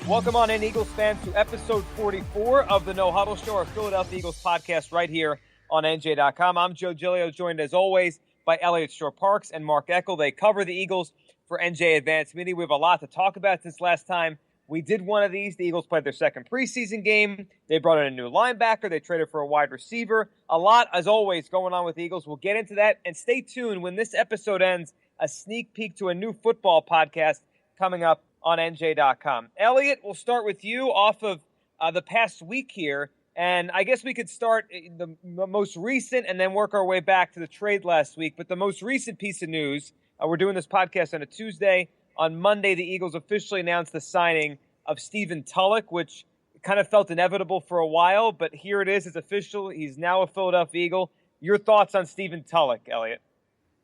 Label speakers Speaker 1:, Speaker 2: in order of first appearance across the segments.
Speaker 1: Welcome on in, Eagles fans, to episode 44 of the No Huddle Show, our Philadelphia Eagles podcast right here on NJ.com. I'm Joe Giglio, joined as always by Elliott Shore-Parks and Mark Eckel. They cover the Eagles for NJ Advance Media. We have a lot to talk about since last time we did one of these. The Eagles played their second preseason game. They brought in a new linebacker. They traded for a wide receiver. A lot, as always, going on with the Eagles. We'll get into that. And stay tuned. When this episode ends, a sneak peek to a new football podcast coming up on NJ.com. Elliott, we'll start with you off of the past week here. And I guess we could start the most recent and then work our way back to the trade last week. But the most recent piece of news, we're doing this podcast on a Tuesday. On Monday, the Eagles officially announced the signing of Stephen Tulloch, which kind of felt inevitable for a while. But here it is. It's official. He's now a Philadelphia Eagle. Your thoughts on Stephen Tulloch, Elliott?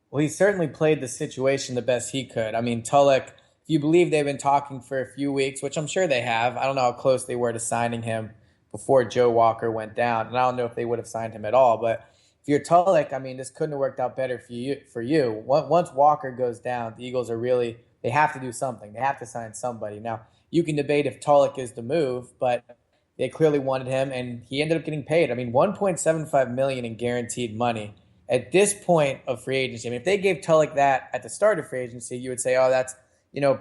Speaker 2: Well, he certainly played the situation the best he could. I mean, Tulloch, if you believe they've been talking for a few weeks, which I'm sure they have. I don't know how close they were to signing him before Joe Walker went down. And I don't know if they would have signed him at all. But if you're Tulloch, I mean, this couldn't have worked out better for you. Once Walker goes down, the Eagles are really, they have to do something. They have to sign somebody. Now, you can debate if Tulloch is the move, but they clearly wanted him, and he ended up getting paid. I mean, $1.75 million in guaranteed money. At this point of free agency, I mean, if they gave Tulloch that at the start of free agency, you would say, oh, that's,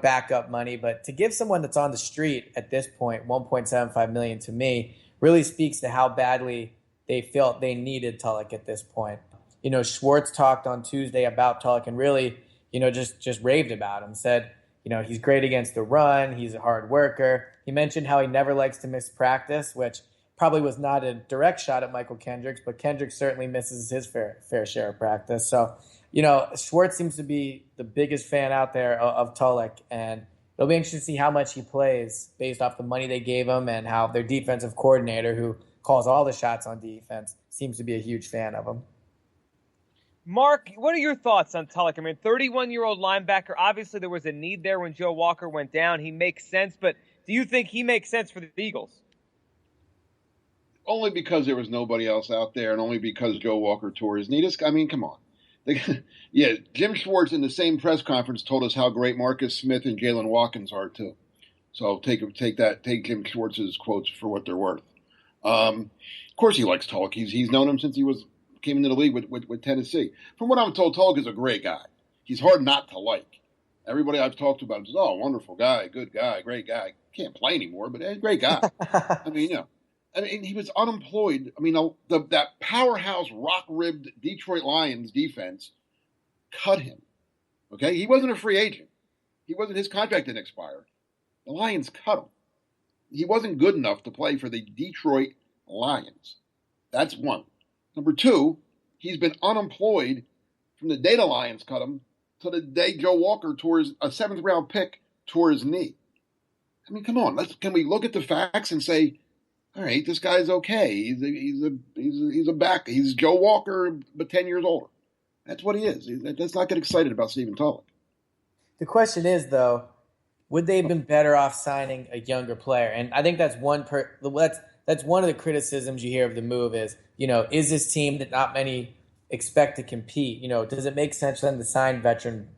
Speaker 2: backup money. But to give someone that's on the street at this point, $1.75 million to me, really speaks to how badly they felt they needed Tulloch at this point. Schwartz talked on Tuesday about Tulloch and really, just raved about him, said, he's great against the run. He's a hard worker. He mentioned how he never likes to miss practice, which probably was not a direct shot at Michael Kendricks, but Kendricks certainly misses his fair share of practice. So, Schwartz seems to be the biggest fan out there of Tulloch, and it'll be interesting to see how much he plays based off the money they gave him and how their defensive coordinator, who calls all the shots on defense, seems to be a huge fan of him.
Speaker 1: Mark, what are your thoughts on Tulloch? I mean, 31-year-old linebacker. Obviously, there was a need there when Joe Walker went down. He makes sense, but do you think he makes sense for the Eagles?
Speaker 3: Only because there was nobody else out there, and only because Joe Walker tore his knee. I mean, come on. Yeah, Jim Schwartz in the same press conference told us how great Marcus Smith and Jalen Watkins are too. So take Jim Schwartz's quotes for what they're worth. Of course, he likes Tulloch. He's known him since he came into the league with Tennessee. From what I'm told, Tulloch is a great guy. He's hard not to like. Everybody I've talked to about him says, "Oh, wonderful guy, good guy, great guy." Can't play anymore, but a great guy. I mean, he was unemployed. I mean, that powerhouse, rock-ribbed Detroit Lions defense cut him. Okay? He wasn't a free agent. His contract didn't expire. The Lions cut him. He wasn't good enough to play for the Detroit Lions. That's one. Number two, he's been unemployed from the day the Lions cut him to the day Joe Walker a seventh-round pick tore his knee. I mean, come on. Can we look at the facts and say, all right, this guy's okay. He's a back. He's Joe Walker, but 10 years older. That's what he is. Let's not get excited about Stephen Tulloch.
Speaker 2: The question is, though, would they have been better off signing a younger player? And I think that's one of the criticisms you hear of the move is, is this team that not many expect to compete? Does it make sense for them to sign veteran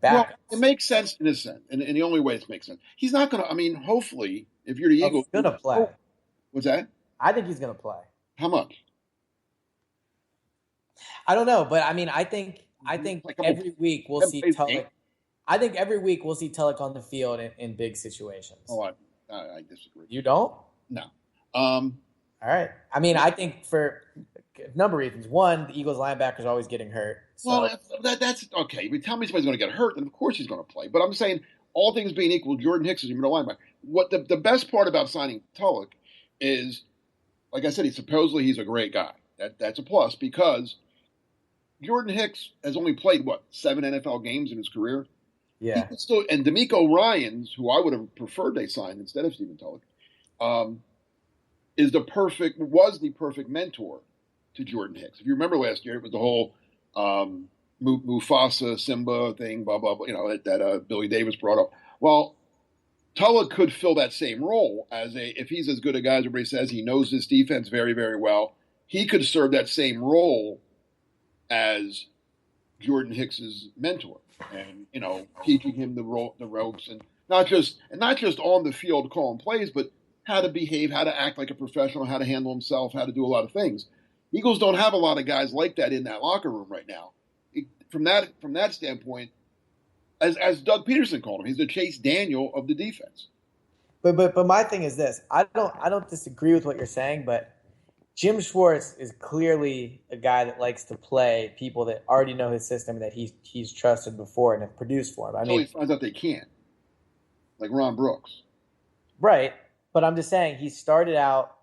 Speaker 2: backups?
Speaker 3: Well, it makes sense in a sense, and the only way it makes sense. He's not going to. I mean, hopefully, if you're the Eagles,
Speaker 2: he's going to play.
Speaker 3: What's that?
Speaker 2: I think he's going to play.
Speaker 3: How much?
Speaker 2: I don't know, but I mean, I think every week we'll see Tulloch. I think every week we'll see Tulloch on the field in big situations.
Speaker 3: Oh, I disagree.
Speaker 2: You don't?
Speaker 3: No.
Speaker 2: All right. I mean, I think for a number of reasons. One, the Eagles linebackers are always getting hurt. So.
Speaker 3: Well, that's okay. But tell me somebody's going to get hurt, then of course he's going to play. But I'm saying, all things being equal, Jordan Hicks is your middle linebacker. What the best part about signing Tulloch is, like I said, he's a great guy. That's a plus because Jordan Hicks has only played 7 NFL games in his career.
Speaker 2: Yeah.
Speaker 3: And D'Amico Ryans, who I would have preferred they signed instead of Stephen Tulloch, was the perfect mentor to Jordan Hicks. If you remember last year, it was the whole Mufasa Simba thing, blah blah blah. That Billy Davis brought up. Well, Tulloch could fill that same role if he's as good a guy as everybody says. He knows this defense very, very well. He could serve that same role as Jordan Hicks's mentor, and teaching him the ropes. And not just on the field calling plays, but how to behave, how to act like a professional, how to handle himself, how to do a lot of things. Eagles don't have a lot of guys like that in that locker room right now. From that standpoint, as Doug Peterson called him, he's the Chase Daniel of the defense.
Speaker 2: But my thing is this: I don't disagree with what you're saying, but Jim Schwartz is clearly a guy that likes to play people that already know his system, that he's trusted before and have produced for him. I mean,
Speaker 3: he finds out they can't, like Ron Brooks,
Speaker 2: right? But I'm just saying he started out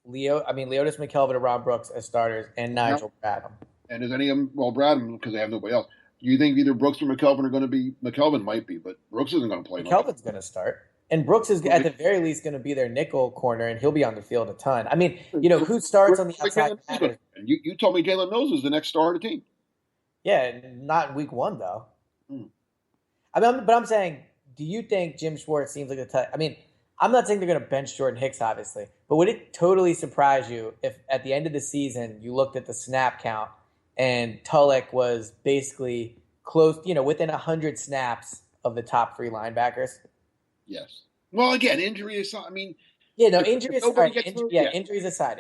Speaker 2: Leotis McKelvin and Ron Brooks as starters, and Nigel Bradham.
Speaker 3: And is any of them, well, Bradham, because they have nobody else. Do you think either Brooks or McKelvin are going to be? McKelvin might be, but Brooks isn't going to play.
Speaker 2: McKelvin's going to start. And Brooks is, at the very least, going to be their nickel corner, and he'll be on the field a ton. I mean, who starts on the outside matters.
Speaker 3: You told me Jalen Mills is the next star of the team.
Speaker 2: Yeah, not in week 1, though. But I'm saying, do you think Jim Schwartz seems like the type? I mean, I'm not saying they're going to bench Jordan Hicks, obviously, but would it totally surprise you if at the end of the season you looked at the snap count and Tulloch was basically close, within 100 snaps of the top 3 linebackers?
Speaker 3: Yes. Well, again, injury aside, I mean.
Speaker 2: Injuries aside.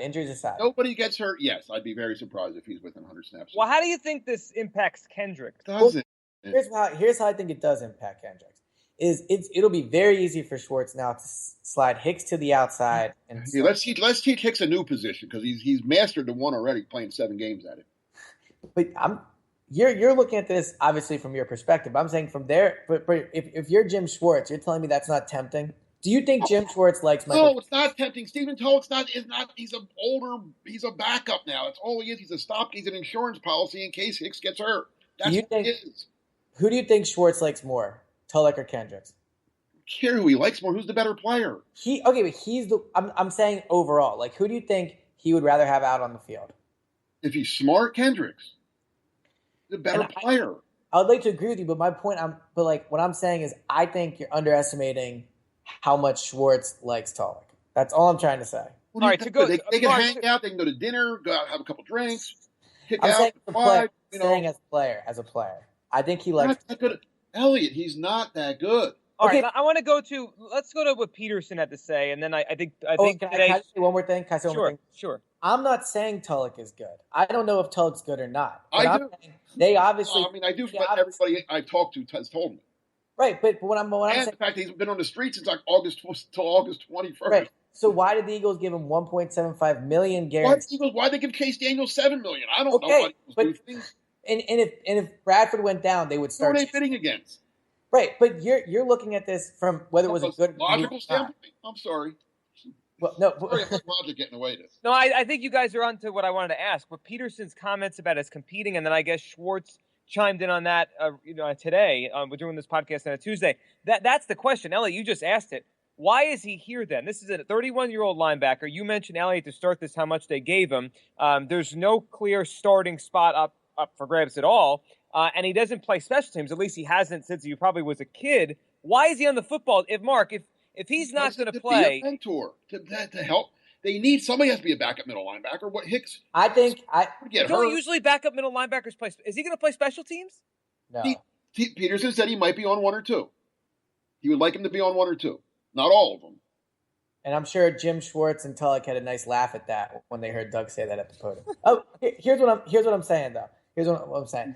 Speaker 3: Nobody gets hurt. Yes, I'd be very surprised if he's within 100 snaps.
Speaker 1: Well, how do you think this impacts Kendrick?
Speaker 2: Here's how I think it does impact Kendricks. It'll be very easy for Schwartz now to slide Hicks to the outside. And
Speaker 3: let's teach Hicks a new position, because he's mastered the one already, playing 7 games at it.
Speaker 2: But you're looking at this obviously from your perspective. I'm saying from there. But if you're Jim Schwartz, you're telling me that's not tempting. Do you think Jim Schwartz likes Michael?
Speaker 3: No, it's not tempting. Stephen Tulloch's not. He's a backup now. That's all he is. He's an insurance policy in case Hicks gets hurt. That's what he is.
Speaker 2: Who do you think Schwartz likes more, Tulloch or Kendricks?
Speaker 3: I don't care who he likes more. Who's the better player?
Speaker 2: I'm saying overall. Like, who do you think he would rather have out on the field?
Speaker 3: If he's smart, Kendricks. He's a better player.
Speaker 2: I would like to agree with you, but what I'm saying is I think you're underestimating how much Schwartz likes Tulloch. That's all I'm trying to say.
Speaker 3: All right, they can hang out. They can go to dinner, go out, have a couple drinks, kick out.
Speaker 2: Saying as a player, I think he likes.
Speaker 3: Not that good. Elliot, he's not that good.
Speaker 1: Okay, I want to let's go to what Peterson had to say, and then I think
Speaker 2: can I say one more thing? Can I say one more thing?
Speaker 1: Sure.
Speaker 2: I'm not saying Tulloch is good. I don't know if Tulloch's good or not.
Speaker 3: I do.
Speaker 2: They obviously.
Speaker 3: I do. But everybody I've talked to has told me.
Speaker 2: Right, but what I'm saying,
Speaker 3: the fact that he's been on the streets since August 21st.
Speaker 2: Right. So why did the Eagles give him $1.75 million guarantee?
Speaker 3: Why did they give Chase Daniel $7 million? I don't know.
Speaker 2: And if Bradford went down, they would start.
Speaker 3: Who are they bidding against?
Speaker 2: Right, but you're looking at this from whether it was a good
Speaker 3: logical standpoint. I'm sorry.
Speaker 2: Well, no,
Speaker 3: logic getting away this.
Speaker 1: No, I think you guys are on to what I wanted to ask. But Peterson's comments about us competing, and then I guess Schwartz chimed in on that, today. We're doing this podcast on a Tuesday. That's the question, Elliot. You just asked it. Why is he here then? This is a 31-year-old linebacker. You mentioned, Elliot, to start this, how much they gave him. There's no clear starting spot up for grabs at all. And he doesn't play special teams. At least he hasn't since he probably was a kid. Why is he on the football? If he's not going to play,
Speaker 3: be a mentor to help. They need somebody has to be a backup middle linebacker. What Hicks?
Speaker 2: I think
Speaker 1: don't usually backup middle linebackers play. Is he going to play special teams?
Speaker 2: No.
Speaker 3: Peterson said he might be on 1 or 2. He would like him to be on 1 or 2, not all of them.
Speaker 2: And I'm sure Jim Schwartz and Tulloch had a nice laugh at that when they heard Doug say that at the podium. Oh, here's what I'm saying though. Here's what I'm saying.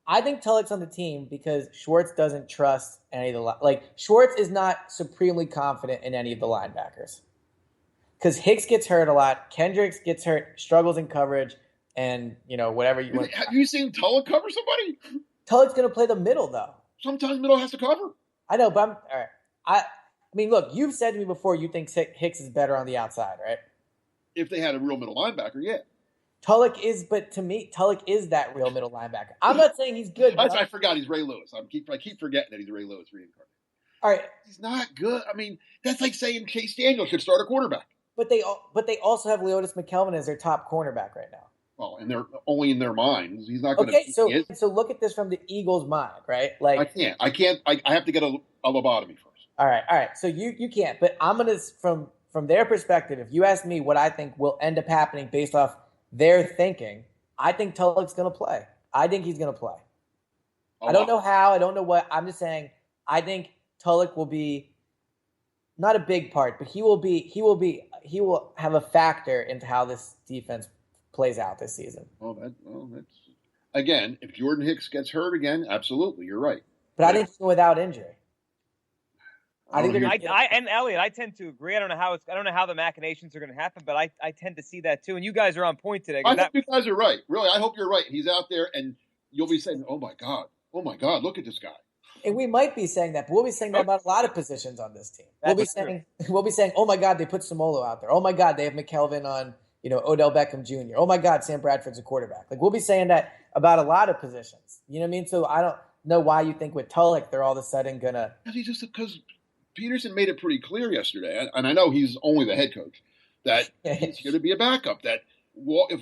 Speaker 2: I think Tulloch's on the team because Schwartz doesn't trust any of the Schwartz is not supremely confident in any of the linebackers. Because Hicks gets hurt a lot, Kendricks gets hurt, struggles in coverage, and whatever you want.
Speaker 3: Have you seen Tulloch cover somebody?
Speaker 2: Tulloch's going to play the middle though.
Speaker 3: Sometimes middle has to cover.
Speaker 2: I know, but all right. I mean, look, you've said to me before you think Hicks is better on the outside, right?
Speaker 3: If they had a real middle linebacker, yeah.
Speaker 2: But to me, Tulloch is that real middle linebacker. I'm not saying he's good.
Speaker 3: I forgot he's Ray Lewis. I keep forgetting that he's Ray Lewis reincarnated.
Speaker 2: All right,
Speaker 3: he's not good. I mean, that's like saying Chase Daniel should start a quarterback.
Speaker 2: But they also have Leotis McKelvin as their top cornerback right now.
Speaker 3: Well, and they're only in their minds. He's not going to.
Speaker 2: Okay, so look at this from the Eagles' mind, right? Like
Speaker 3: I can't. I have to get a lobotomy first.
Speaker 2: All right. So you can't. But I'm gonna from their perspective. If you ask me what I think will end up happening based off their thinking, I think Tulloch's going to play. I think he's going to play. I don't know how. I don't know what. I'm just saying I think Tulloch will be not a big part, but he will have a factor into how this defense plays out this season.
Speaker 3: That's again, if Jordan Hicks gets hurt again, absolutely, you're right.
Speaker 2: But I think without injury.
Speaker 1: And Elliot, I tend to agree. I don't know how the machinations are going to happen, but I tend to see that too. And you guys are on point today.
Speaker 3: I think you guys are right. Really, I hope you're right. He's out there, and you'll be saying, "Oh my God, look at this guy."
Speaker 2: And we might be saying that, but we'll be saying that about a lot of positions on this team. We'll be saying, "Oh my God, they put Samolo out there. Oh my God, they have McKelvin on, Odell Beckham Jr. Oh my God, Sam Bradford's a quarterback." Like we'll be saying that about a lot of positions. You know what I mean? So I don't know why you think with Tulloch they're all of a sudden gonna.
Speaker 3: Because Peterson made it pretty clear yesterday, and I know he's only the head coach, that he's going to be a backup. That if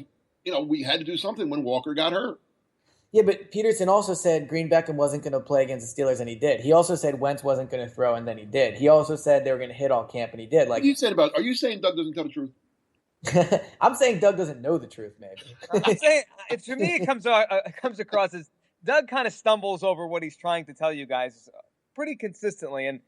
Speaker 3: we had to do something when Walker got hurt.
Speaker 2: Yeah, but Peterson also said Green-Beckham wasn't going to play against the Steelers, and he did. He also said Wentz wasn't going to throw, and then he did. He also said they were going to hit all camp, and he did. Like
Speaker 3: what you said are you saying Doug doesn't tell the truth?
Speaker 2: I'm saying Doug doesn't know the truth, maybe.
Speaker 1: I'm saying, for me, it comes across as Doug kind of stumbles over what he's trying to tell you guys pretty consistently. And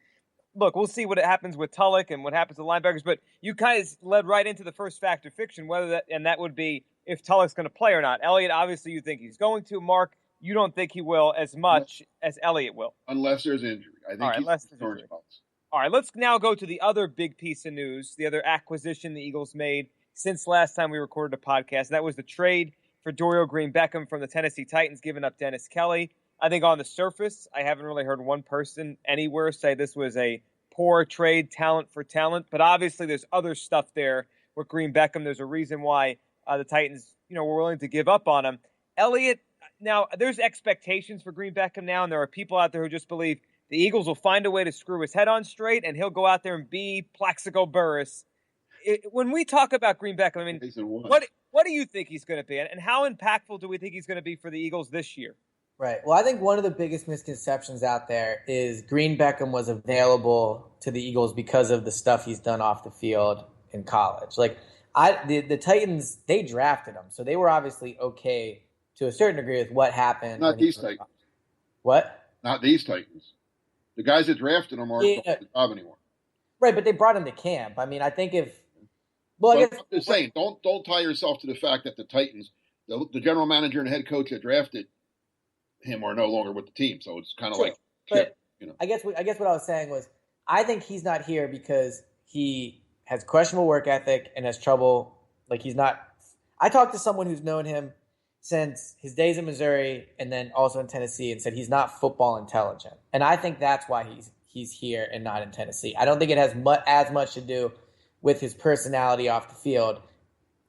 Speaker 1: look, we'll see what happens with Tulloch and what happens to linebackers. But you guys led right into the first fact of fiction, that would be if Tulloch's going to play or not. Elliot, obviously, you think he's going to. Mark, you don't think he will as much as Elliot will.
Speaker 3: Unless there's injury. I think
Speaker 1: unless there's injury. All right, let's now go to the other big piece of news, the other acquisition the Eagles made since last time we recorded a podcast. That was the trade for Dorial Green-Beckham from the Tennessee Titans, giving up Dennis Kelly. I think on the surface, I haven't really heard one person anywhere say this was a poor trade, talent for talent. But obviously there's other stuff there with Green-Beckham. There's a reason why the Titans, were willing to give up on him. Elliot, now there's expectations for Green-Beckham now, and there are people out there who just believe the Eagles will find a way to screw his head on straight, and he'll go out there and be Plaxico Burress. When we talk about Green-Beckham, I mean, what do you think he's going to be, and how impactful do we think he's going to be for the Eagles this year?
Speaker 2: Right. Well, I think one of the biggest misconceptions out there is Green-Beckham was available to the Eagles because of the stuff he's done off the field in college. Like, the Titans, they drafted him, so they were obviously okay to a certain degree with what happened.
Speaker 3: Not these Titans.
Speaker 2: What?
Speaker 3: Not these Titans. The guys that drafted him aren't on the job anymore.
Speaker 2: Right, but they brought him to camp. I mean, I think if
Speaker 3: I'm just saying, don't tie yourself to the fact that the Titans, the general manager and head coach that drafted him are no longer with the team. So it's kind of like,
Speaker 2: but I guess what I was saying was, I think he's not here because he has questionable work ethic and has trouble. Like he's not. I talked to someone who's known him since his days in Missouri and then also in Tennessee, and said he's not football intelligent. And I think that's why he's here and not in Tennessee. I don't think it has as much to do with his personality off the field.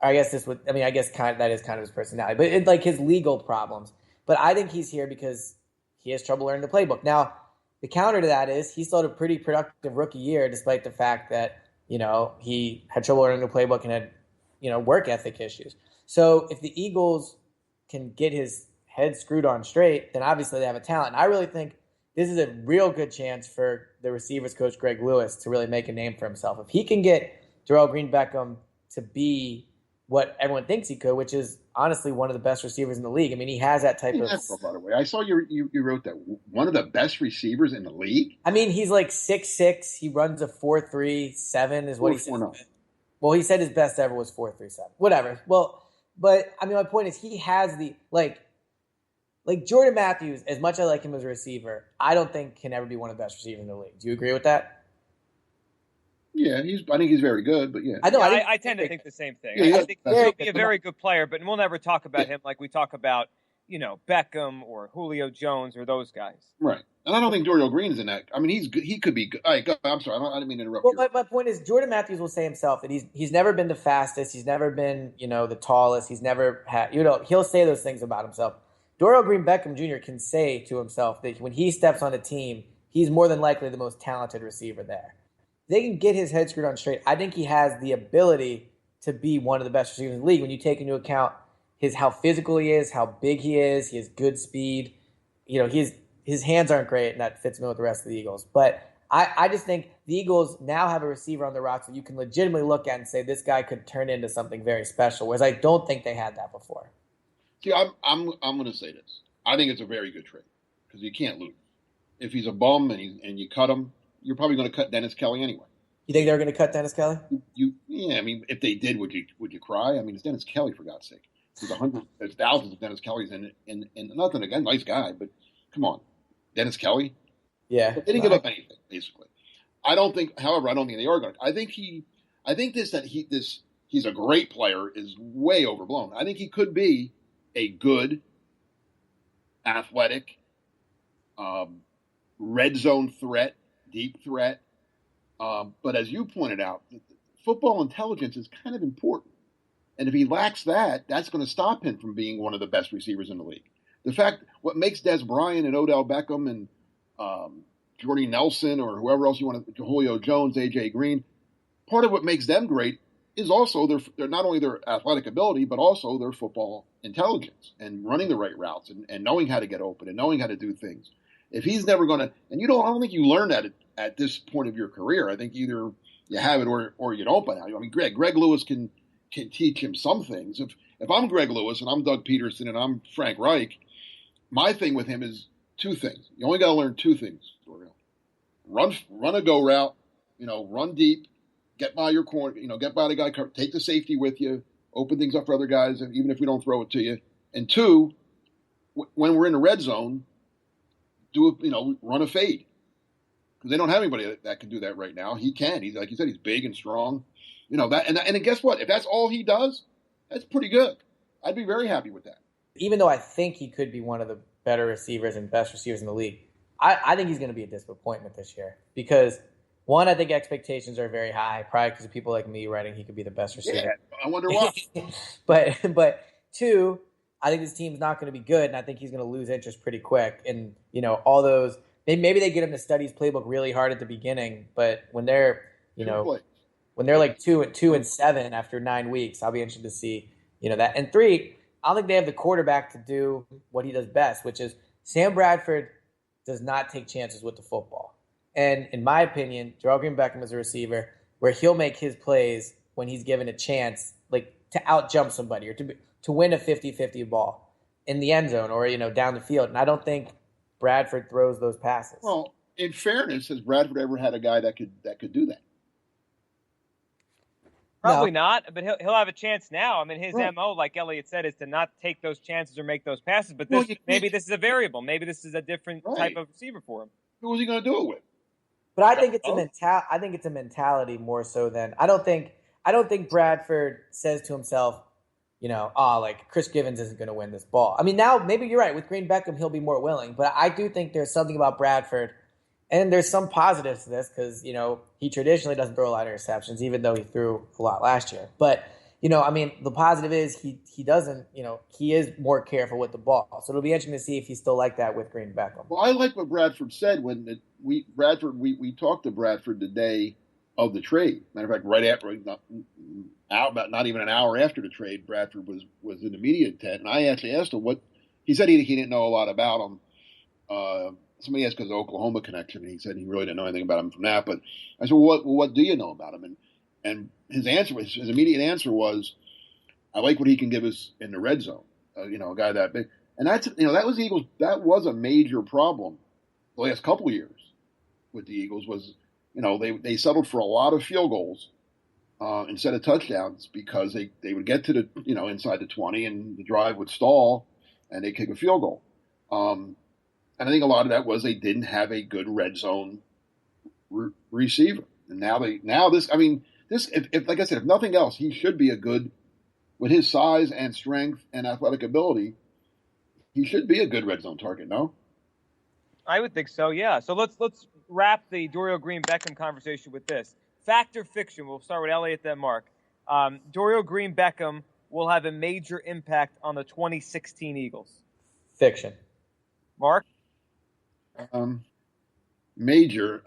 Speaker 2: I guess that is kind of his personality, but it's like his legal problems. But I think he's here because he has trouble learning the playbook. Now, the counter to that is he still had a pretty productive rookie year, despite the fact that, he had trouble learning the playbook and had, work ethic issues. So if the Eagles can get his head screwed on straight, then obviously they have a talent. And I really think this is a real good chance for the receivers coach, Greg Lewis, to really make a name for himself. If he can get Dorial Green-Beckham to be what everyone thinks he could, which is honestly one of the best receivers in the league. I mean, he has that type of.
Speaker 3: By the way, I saw you wrote that one of the best receivers in the league.
Speaker 2: I mean, he's like 6'6". He runs a 4.37 is what he said. Well, he said his best ever was 4.37. Whatever. Well, but I mean, my point is he has the like Jordan Matthews. As much as I like him as a receiver, I don't think can ever be one of the best receivers in the league. Do you agree with that?
Speaker 3: Yeah, I think he's very good, but yeah.
Speaker 1: I tend to think the same thing.
Speaker 3: Yeah,
Speaker 1: I think he'll be a very good player, but we'll never talk about him like we talk about, Beckham or Julio Jones or those guys.
Speaker 3: Right. And I don't think Dorial Green is in that. I mean, he's good. He could be good. All right, I'm sorry. I didn't mean to interrupt you.
Speaker 2: Well, my point is Jordan Matthews will say himself that he's never been the fastest. He's never been, the tallest. He's never had, he'll say those things about himself. Dorial Green-Beckham Jr. can say to himself that when he steps on a team, he's more than likely the most talented receiver there. They can get his head screwed on straight. I think he has the ability to be one of the best receivers in the league when you take into account how physical he is, how big he is. He has good speed. His hands aren't great, and that fits in with the rest of the Eagles. But I just think the Eagles now have a receiver on the roster you can legitimately look at and say this guy could turn into something very special, whereas I don't think they had that before.
Speaker 3: See, I'm going to say this. I think it's a very good trade because you can't lose. if he's a bum and you cut him, you're probably going to cut Dennis Kelly anyway.
Speaker 2: You think they're going to cut Dennis Kelly?
Speaker 3: Yeah. I mean, if they did, would you cry? I mean, it's Dennis Kelly, for God's sake. There's thousands of Dennis Kellys in nothing again, nice guy, but come on, Dennis Kelly.
Speaker 2: Yeah,
Speaker 3: But they didn't give up anything basically. I don't think they are going to. I think he's a great player is way overblown. I think he could be a good, athletic, red zone threat, deep threat. But as you pointed out, football intelligence is kind of important. And if he lacks that, that's going to stop him from being one of the best receivers in the league. What makes Des Bryant and Odell Beckham and Jordy Nelson or whoever else you want to, Julio Jones, AJ Green, part of what makes them great is also their not only their athletic ability, but also their football intelligence and running the right routes and knowing how to get open and knowing how to do things. If he's never going to, and I don't think you learn that at this point of your career. I think either you have it or you don't by now. I mean, Greg Lewis can teach him some things. If I'm Greg Lewis and I'm Doug Peterson and I'm Frank Reich, my thing with him is two things. You only got to learn two things, Dorial. Run a go route, run deep, get by your corner, get by the guy, take the safety with you, open things up for other guys, even if we don't throw it to you. And two, when we're in the red zone, run a fade. Because they don't have anybody that can do that right now. He can. He's like you said, he's big and strong. And guess what? If that's all he does, that's pretty good. I'd be very happy with that.
Speaker 2: Even though I think he could be one of the better receivers and best receivers in the league, I think he's going to be a disappointment this year. Because, one, I think expectations are very high, probably because of people like me writing he could be the best receiver.
Speaker 3: Yeah, I wonder why.
Speaker 2: but two, I think this team's not going to be good, and I think he's going to lose interest pretty quick. And, all those – maybe they get him to study his playbook really hard at the beginning, but when they're, when they're like 2-7 after 9 weeks, I'll be interested to see, that. And three, I don't think they have the quarterback to do what he does best, which is Sam Bradford does not take chances with the football. And in my opinion, Dorial Green-Beckham is a receiver where he'll make his plays when he's given a chance, like to out-jump somebody or to win a 50-50 ball in the end zone or, down the field. And I don't think Bradford throws those passes.
Speaker 3: Well, in fairness, has Bradford ever had a guy that could do that?
Speaker 1: Probably not, but he'll have a chance now. I mean, his MO, like Elliot said, is to not take those chances or make those passes. But maybe this is a variable. Maybe this is a different type of receiver for him.
Speaker 3: Who was he going to do it with?
Speaker 2: But I think it's a mentality more so than I don't think Bradford says to himself, like Chris Givens isn't going to win this ball. I mean, now maybe you're right. With Green-Beckham, he'll be more willing. But I do think there's something about Bradford. And there's some positives to this because, he traditionally doesn't throw a lot of interceptions, even though he threw a lot last year. But, the positive is he doesn't, he is more careful with the ball. So it'll be interesting to see if he's still like that with Green-Beckham.
Speaker 3: Well, I like what Bradford said when we talked to Bradford the day of the trade. Matter of fact, right after, not even an hour after the trade, Bradford was in the media tent. And I actually asked him he said he didn't know a lot about him. Somebody asked because of the Oklahoma connection, and he said he really didn't know anything about him from that. But I said, well, what do you know about him? And his immediate answer was, I like what he can give us in the red zone. A guy that big, and that was the Eagles. That was a major problem the last couple of years with the Eagles. Was they settled for a lot of field goals instead of touchdowns because they would get to the inside the 20 and the drive would stall and they kick a field goal. And I think a lot of that was they didn't have a good red zone receiver. And if like I said, if nothing else, he should be with his size and strength and athletic ability, he should be a good red zone target, no?
Speaker 1: I would think so, yeah. So let's wrap the Dorial Green-Beckham conversation with this. Fact or fiction? We'll start with Elliot, then Mark. Dorial Green-Beckham will have a major impact on the 2016 Eagles.
Speaker 2: Fiction.
Speaker 1: Mark?
Speaker 3: Major.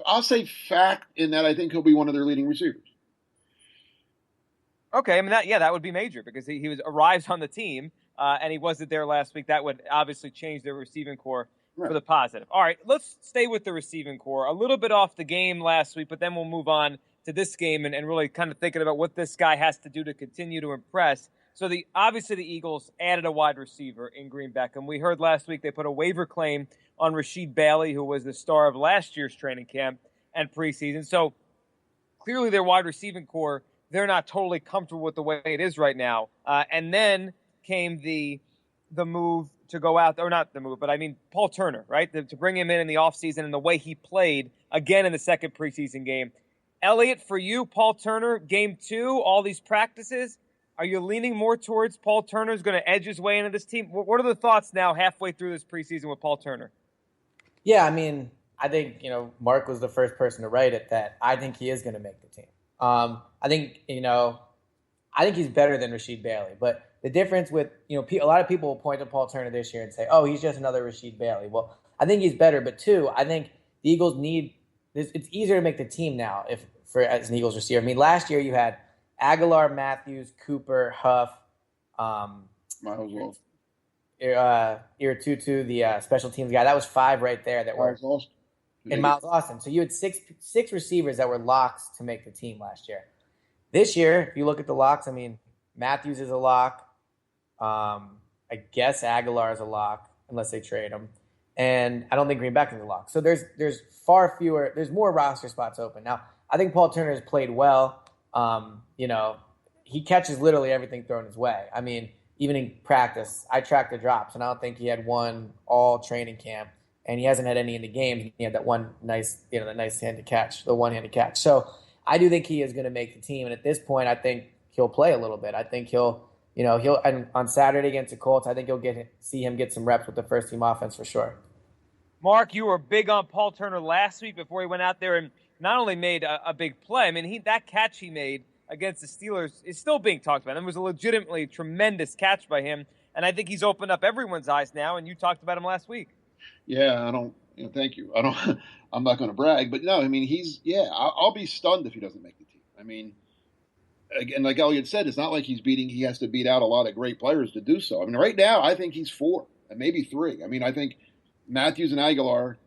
Speaker 3: I'll say fact in that I think he'll be one of their leading receivers.
Speaker 1: Okay, I mean that would be major because he arrives on the team and he wasn't there last week. That would obviously change their receiving core for the positive. All right, let's stay with the receiving core. A little bit off the game last week, but then we'll move on to this game and really kind of thinking about what this guy has to do to continue to impress. So obviously the Eagles added a wide receiver in Green-Beckham. We heard last week they put a waiver claim on Rasheed Bailey, who was the star of last year's training camp and preseason. So clearly their wide receiving core, they're not totally comfortable with the way it is right now. And then came the move to go out, or not the move, but I mean Paul Turner, right? To bring him in the offseason and the way he played again in the second preseason game. Elliot, for you, Paul Turner, game 2, all these practices, are you leaning more towards Paul Turner's going to edge his way into this team? What are the thoughts now halfway through this preseason with Paul Turner?
Speaker 2: Yeah, I mean, I think, Mark was the first person to write it that I think he is going to make the team. I think he's better than Rasheed Bailey. But the difference with, a lot of people will point to Paul Turner this year and say, oh, he's just another Rasheed Bailey. Well, I think he's better. But two, I think the Eagles it's easier to make the team now as an Eagles receiver. I mean, last year you had Aguilar, Matthews, Cooper, Huff,
Speaker 3: Miles
Speaker 2: Iratutu, the special teams guy. That was 5 right there that were
Speaker 3: Austin.
Speaker 2: in Miles Austin. So you had six receivers that were locks to make the team last year. This year, if you look at the locks, I mean, Matthews is a lock. I guess Aguilar is a lock unless they trade him. And I don't think Green-Beckham is a lock. So there's there's more roster spots open. Now, I think Paul Turner has played well. He catches literally everything thrown his way. I mean, even in practice, I tracked the drops, and I don't think he had one all training camp, and he hasn't had any in the game. He had that one nice, the one-handed catch. So I do think he is going to make the team, and at this point, I think he'll play a little bit. I think and on Saturday against the Colts, I think you'll see him get some reps with the first team offense for sure.
Speaker 1: Mark, you were big on Paul Turner last week before he went out there and not only made a big play. I mean, that catch he made against the Steelers is still being talked about. It was a legitimately tremendous catch by him, and I think he's opened up everyone's eyes now. And you talked about him last week.
Speaker 3: Yeah, thank you. I'm not going to brag, but no, I mean, I'll be stunned if he doesn't make the team. I mean, again, like Elliot said, it's not like he has to beat out a lot of great players to do so. I mean, right now, I think he's 4 and maybe 3. I mean, I think Matthews and Aguilar,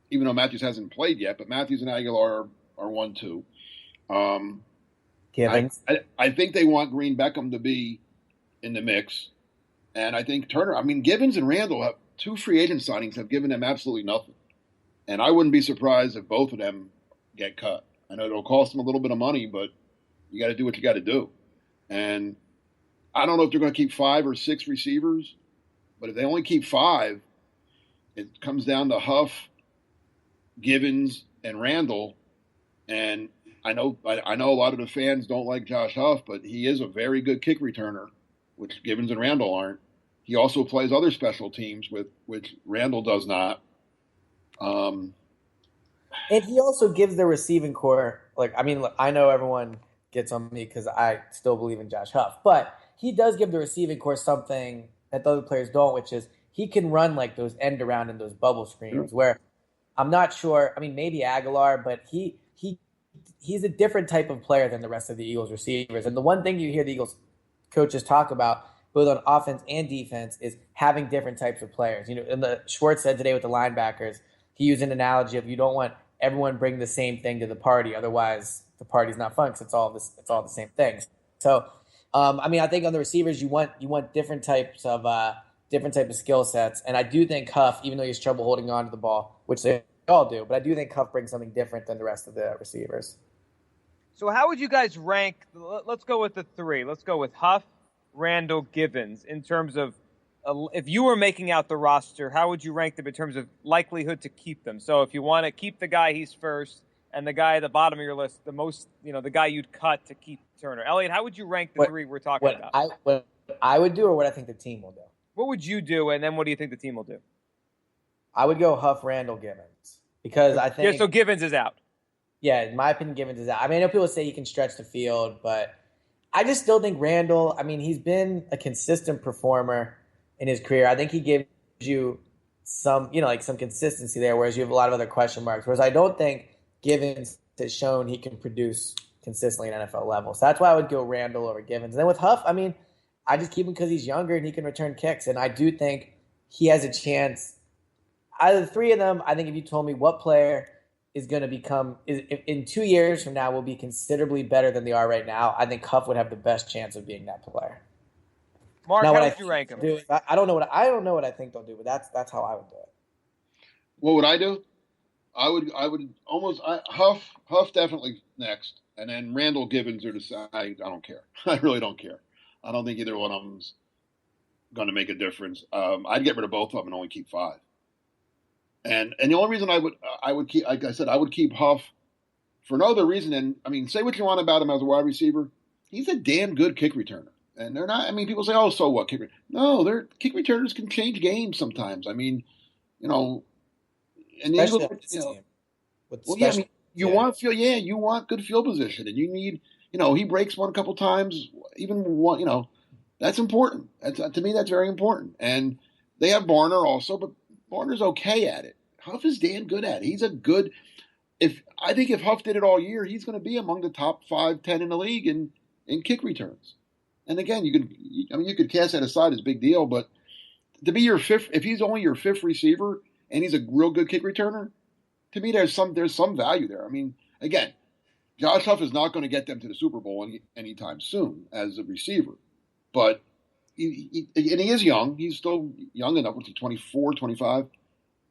Speaker 3: even though Matthews hasn't played yet, but Matthews and Aguilar are 1, 2. I think they want Green-Beckham to be in the mix. And I think Turner, Givens and Randall have 2 free agent signings have given them absolutely nothing. And I wouldn't be surprised if both of them get cut. I know it'll cost them a little bit of money, but you got to do what you got to do. And I don't know if they're going to keep 5 or 6 receivers, but if they only keep 5, it comes down to Huff, Givens, and Randall. And I know a lot of the fans don't like Josh Huff, but he is a very good kick returner, which Givens and Randall aren't. He also plays other special teams, which Randall does not.
Speaker 2: And he also gives the receiving core, I know everyone gets on me because I still believe in Josh Huff, but he does give the receiving core something that the other players don't, which is he can run like those end around and those bubble screens where I'm not sure. I mean, maybe Aguilar, but he's a different type of player than the rest of the Eagles receivers. And the one thing you hear the Eagles coaches talk about, both on offense and defense, is having different types of players. And Schwartz said today with the linebackers, he used an analogy of you don't want everyone bring the same thing to the party, otherwise the party's not fun because it's all the same things. So, I think on the receivers you want different types of skill sets, and I do think Huff, even though he has trouble holding on to the ball, which they all do, but I do think Huff brings something different than the rest of the receivers.
Speaker 1: So how would you guys rank? Let's go with the 3. Let's go with Huff, Randall, Givens in terms of if you were making out the roster, how would you rank them in terms of likelihood to keep them? So if you want to keep the guy, he's first, and the guy at the bottom of your list, the most, the guy you'd cut to keep Turner. Elliot, how would you rank the 3 we're talking about?
Speaker 2: What I would do, or what I think the team will do?
Speaker 1: What would you do, and then what do you think the team will do?
Speaker 2: I would go Huff, Randall, Givens, because I think.
Speaker 1: Yeah, so Givens is out.
Speaker 2: Yeah, in my opinion, Givens is out. I know people say he can stretch the field, but I just still think Randall. He's been a consistent performer in his career. I think he gives you some consistency there, whereas you have a lot of other question marks. Whereas I don't think Givens has shown he can produce consistently at NFL level. So that's why I would go Randall over Givens. And then with Huff, I just keep him because he's younger and he can return kicks. And I do think he has a chance. Out of the 3 of them, I think if you told me what player is going to become, in 2 years from now, will be considerably better than they are right now, I think Huff would have the best chance of being that player.
Speaker 1: Mark,
Speaker 2: Now,
Speaker 1: how
Speaker 2: what I
Speaker 1: would you
Speaker 2: think
Speaker 1: rank
Speaker 2: they'll
Speaker 1: him?
Speaker 2: do is I don't know what I think they'll do, but that's how I would do it.
Speaker 3: What would I do? I would almost Huff definitely next, and then Randall Gibbons or the I don't care. I really don't care. I don't think either one of them's going to make a difference. I'd get rid of both of them and only keep five. And the only reason I would keep, like I said, I would keep Huff for no other reason. And I mean, say what you want about him as a wide receiver, he's a damn good kick returner. And they're not. I mean, people say, "Oh, so what?" No, they're kick returners can change games sometimes. I mean, you know, and the
Speaker 2: Especially
Speaker 3: Eagles,
Speaker 2: on this team. With
Speaker 3: well, yeah, I
Speaker 2: special
Speaker 3: mean, you
Speaker 2: yeah.
Speaker 3: want feel, yeah, you want good field position, and you need, he breaks one a couple times, even one, that's important. That's to me, that's very important. And they have Barner also, but Barner's okay at it. Huff is damn good at it. He's a good. If I think if Huff did it all year, he's going to be among the top 5, 10 in the league in kick returns. And again, you could cast that aside as a big deal, but to be your fifth, if he's only your fifth receiver and he's a real good kick returner, to me there's some value there. I mean, again, Josh Huff is not going to get them to the Super Bowl anytime soon as a receiver, but he is young. He's still young enough. What's he, 24, 25?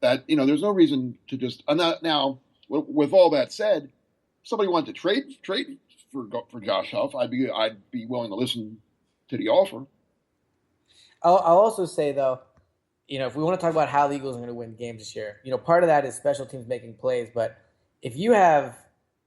Speaker 3: That there's no reason to just now. With all that said, if somebody wanted to trade for Josh Huff, I'd be willing to listen to the offer.
Speaker 2: I'll also say though, if we want to talk about how the Eagles are going to win games this year, part of that is special teams making plays. But if you have,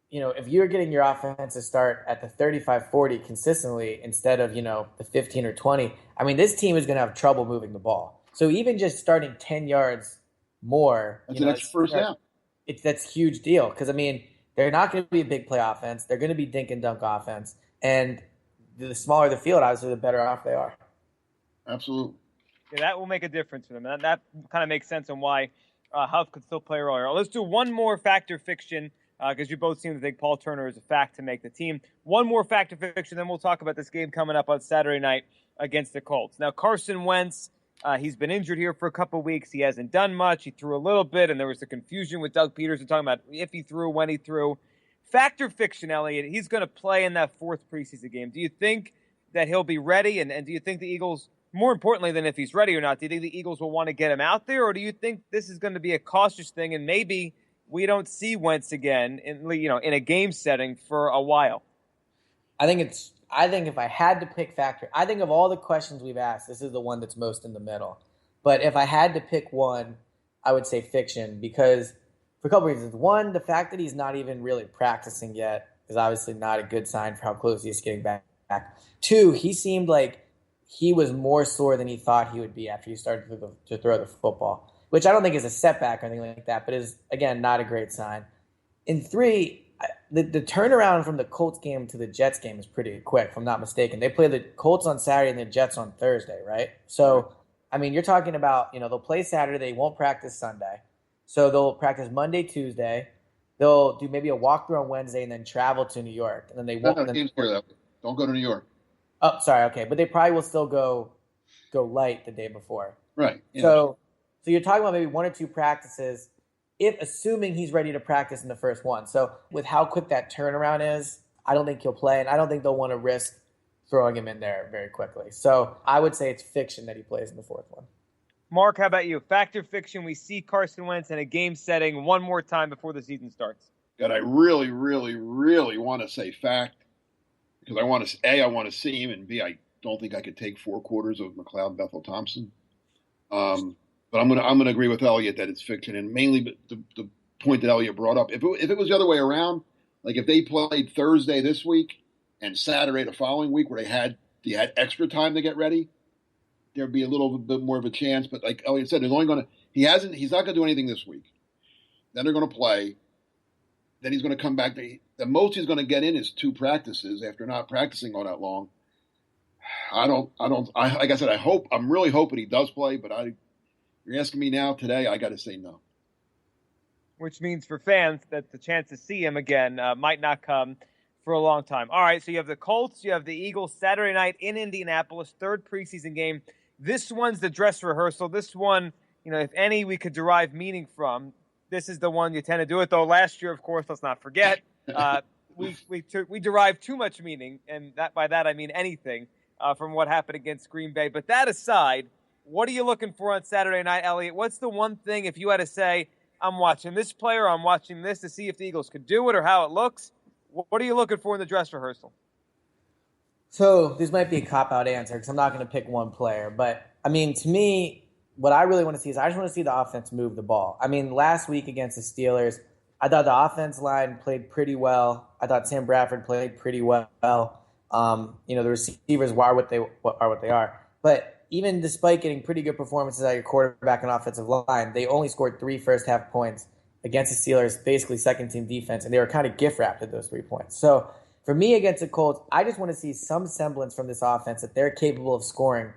Speaker 2: if you're getting your offense to start at the 35-40 consistently instead of, the 15 or 20, I mean, this team is going to have trouble moving the ball. So even just starting 10 yards more,
Speaker 3: that's an extra first down.
Speaker 2: That's a huge deal because, I mean, they're not going to be a big play offense. They're going to be dink and dunk offense. And the smaller the field, obviously, the better off they are.
Speaker 3: Absolutely.
Speaker 1: Yeah, that will make a difference for them. That kind of makes sense on why Huff could still play earlier. Let's do one more factor fiction because you both seem to think Paul Turner is a fact to make the team. One more factor fiction, then we'll talk about this game coming up on Saturday night against the Colts. Now, Carson Wentz, he's been injured here for a couple of weeks. He hasn't done much. He threw a little bit, and there was the confusion with Doug Peterson talking about if he threw, when he threw. Factor fiction, Elliot, he's going to play in that fourth preseason game. Do you think that he'll be ready, and do you think the Eagles, more importantly than if he's ready or not, do you think the Eagles will want to get him out there, or do you think this is going to be a cautious thing and maybe we don't see Wentz again in a game setting for a while?
Speaker 2: I think if I had to pick factor, I think of all the questions we've asked, this is the one that's most in the middle. But if I had to pick one, I would say fiction because for a couple reasons. One, the fact that he's not even really practicing yet is obviously not a good sign for how close he is getting back. Two, he seemed like he was more sore than he thought he would be after he started to throw the football, which I don't think is a setback or anything like that, but is, again, not a great sign. And three, the turnaround from the Colts game to the Jets game is pretty quick, if I'm not mistaken. They play the Colts on Saturday and the Jets on Thursday, right? So, I mean, you're talking about, they'll play Saturday, they won't practice Sunday. So they'll practice Monday, Tuesday. They'll do maybe a walkthrough on Wednesday and then travel to New York. And then they won't.
Speaker 3: Don't go to New York.
Speaker 2: Oh, sorry. Okay. But they probably will still go light the day before.
Speaker 3: Right. Yeah.
Speaker 2: So you're talking about maybe one or two practices, assuming he's ready to practice in the first one. So with how quick that turnaround is, I don't think he'll play, and I don't think they'll want to risk throwing him in there very quickly. So I would say it's fiction that he plays in the fourth one.
Speaker 1: Mark, how about you? Factor fiction, we see Carson Wentz in a game setting one more time before the season starts.
Speaker 3: God, I really, really, really want to say fact because I want to see him, and B, I don't think I could take 4 quarters of McLeod Bethel Thompson. But I'm gonna agree with Elliot that it's fiction, and mainly the point that Elliot brought up. If it was the other way around, like if they played Thursday this week and Saturday the following week, where they had extra time to get ready, there'd be a little bit more of a chance. But like Elliot said, he's not going to do anything this week. Then they're going to play. Then he's going to come back. The most he's going to get in is 2 practices after not practicing all that long. Like I said, I'm really hoping he does play, but you're asking me now today, I got to say no.
Speaker 1: Which means for fans that the chance to see him again might not come for a long time. All right, so you have the Colts, you have the Eagles Saturday night in Indianapolis, 3rd preseason game. This one's the dress rehearsal. This one, if any, we could derive meaning from. This is the one you tend to do it, though. Last year, of course, let's not forget, we derived too much meaning, and by that I mean anything, from what happened against Green Bay. But that aside, what are you looking for on Saturday night, Elliot? What's the one thing, if you had to say, I'm watching this player, I'm watching this to see if the Eagles could do it or how it looks, what are you looking for in the dress rehearsal?
Speaker 2: So this might be a cop-out answer because I'm not going to pick one player. But, I mean, to me, what I really want to see is I just want to see the offense move the ball. I mean, last week against the Steelers, I thought the offense line played pretty well. I thought Sam Bradford played pretty well. The receivers are what they are. But even despite getting pretty good performances out of your quarterback and offensive line, they only scored 3 first-half points against the Steelers, basically second-team defense, and they were kind of gift-wrapped at those 3 points. So for me against the Colts, I just want to see some semblance from this offense that they're capable of scoring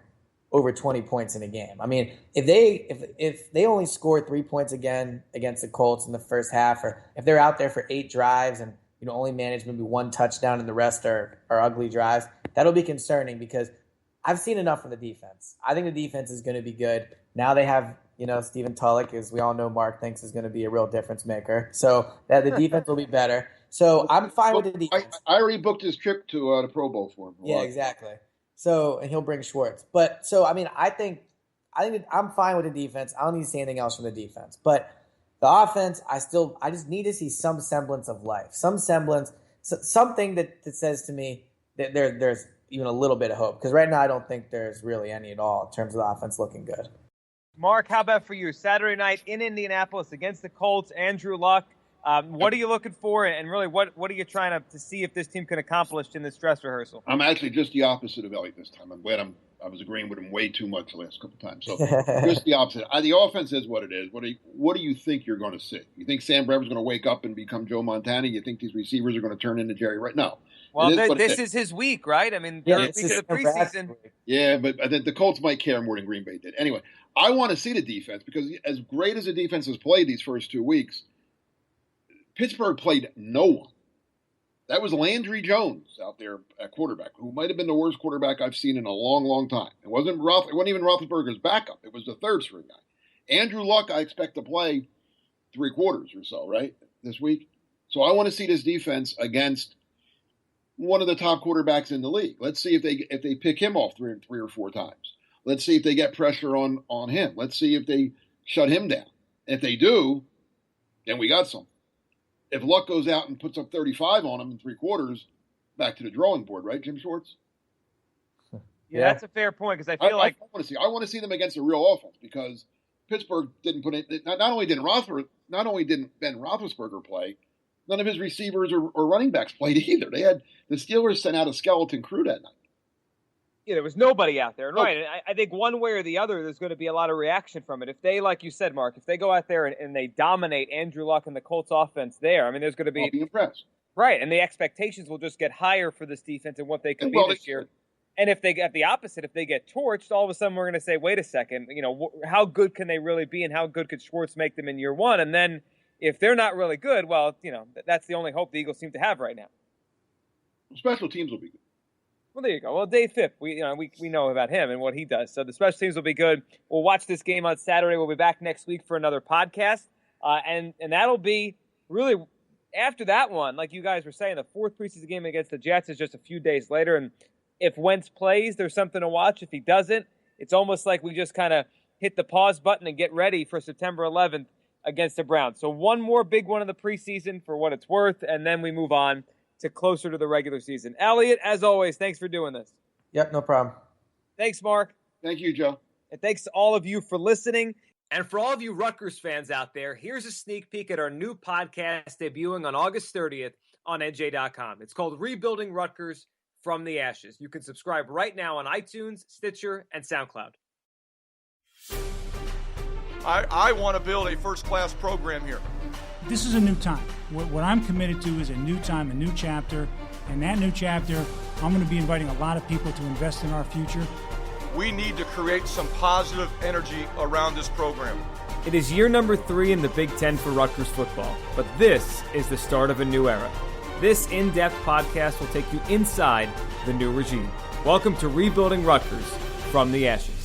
Speaker 2: over 20 points in a game. I mean, if they only score 3 points again against the Colts in the first half, or if they're out there for 8 drives and only manage maybe 1 touchdown and the rest are ugly drives, that'll be concerning because I've seen enough from the defense. I think the defense is going to be good. Now they have, Stephen Tulloch, as we all know Mark thinks is going to be a real difference maker. So that the defense will be better. So I'm fine with the defense.
Speaker 3: I already booked his trip to the Pro Bowl for him.
Speaker 2: Yeah, exactly. So, and he'll bring Schwartz. But so, I mean, I think I'm fine with the defense. I don't need to see anything else from the defense. But the offense, I just need to see some semblance of life, some semblance, something that says to me that there's even a little bit of hope. Because right now, I don't think there's really any at all in terms of the offense looking good.
Speaker 1: Mark, how about for you? Saturday night in Indianapolis against the Colts, Andrew Luck. What are you looking for, and really, what are you trying to see if this team can accomplish in this dress rehearsal?
Speaker 3: I'm actually just the opposite of Elliot this time. I'm glad I was agreeing with him way too much the last couple of times. So just the opposite. The offense is what it is. What do you think you're going to see? You think Sam Bradford's going to wake up and become Joe Montana? You think these receivers are going to turn into Jerry Right now?
Speaker 1: Well, this is his week, right? I mean, third week of the preseason.
Speaker 3: Yeah, but I think the Colts might care more than Green Bay did. Anyway, I want to see the defense because as great as the defense has played these first 2 weeks, Pittsburgh played no one. That was Landry Jones out there at quarterback, who might have been the worst quarterback I've seen in a long, long time. It wasn't even Roethlisberger's backup. It was the third string guy. Andrew Luck, I expect to play 3 quarters or so, right, this week. So I want to see this defense against one of the top quarterbacks in the league. Let's see if they pick him off 3 or 4 times. Let's see if they get pressure on him. Let's see if they shut him down. If they do, then we got something. If Luck goes out and puts up 35 on him in 3 quarters, back to the drawing board, right, Jim Schwartz?
Speaker 1: Yeah, that's a fair point because I
Speaker 3: want to see them against a real offense because Pittsburgh didn't put it. Not only didn't Ben Roethlisberger play, none of his receivers or running backs played either. The Steelers sent out a skeleton crew that night.
Speaker 1: Yeah, there was nobody out there. Right. And I think one way or the other, there's going to be a lot of reaction from it. If they, like you said, Mark, if they go out there and they dominate Andrew Luck and the Colts offense there, I mean, there's going to be...
Speaker 3: I'll be impressed.
Speaker 1: Right, and the expectations will just get higher for this defense and what they could be this year. And if they get the opposite, if they get torched, all of a sudden we're going to say, wait a second, how good can they really be and how good could Schwartz make them in year one? And then if they're not really good, well, that's the only hope the Eagles seem to have right now.
Speaker 3: Special teams will be good.
Speaker 1: Well, there you go. Well, Dave Phipp, we know about him and what he does. So the special teams will be good. We'll watch this game on Saturday. We'll be back next week for another podcast. And that'll be really after that one, like you guys were saying, the 4th preseason game against the Jets is just a few days later. And if Wentz plays, there's something to watch. If he doesn't, it's almost like we just kind of hit the pause button and get ready for September 11th against the Browns. So one more big one in the preseason for what it's worth, and then we move on to closer to the regular season. Elliot, as always, thanks for doing this.
Speaker 2: Yep, no problem.
Speaker 1: Thanks, Mark.
Speaker 3: Thank you, Joe.
Speaker 1: And thanks to all of you for listening. And for all of you Rutgers fans out there, here's a sneak peek at our new podcast debuting on August 30th on NJ.com. It's called Rebuilding Rutgers from the Ashes. You can subscribe right now on iTunes, Stitcher, and SoundCloud.
Speaker 4: I want to build a first-class program here.
Speaker 5: This is a new time. What I'm committed to is a new time, a new chapter. And that new chapter, I'm going to be inviting a lot of people to invest in our future.
Speaker 4: We need to create some positive energy around this program.
Speaker 1: It is year number 3 in the Big Ten for Rutgers football, but this is the start of a new era. This in-depth podcast will take you inside the new regime. Welcome to Rebuilding Rutgers from the Ashes.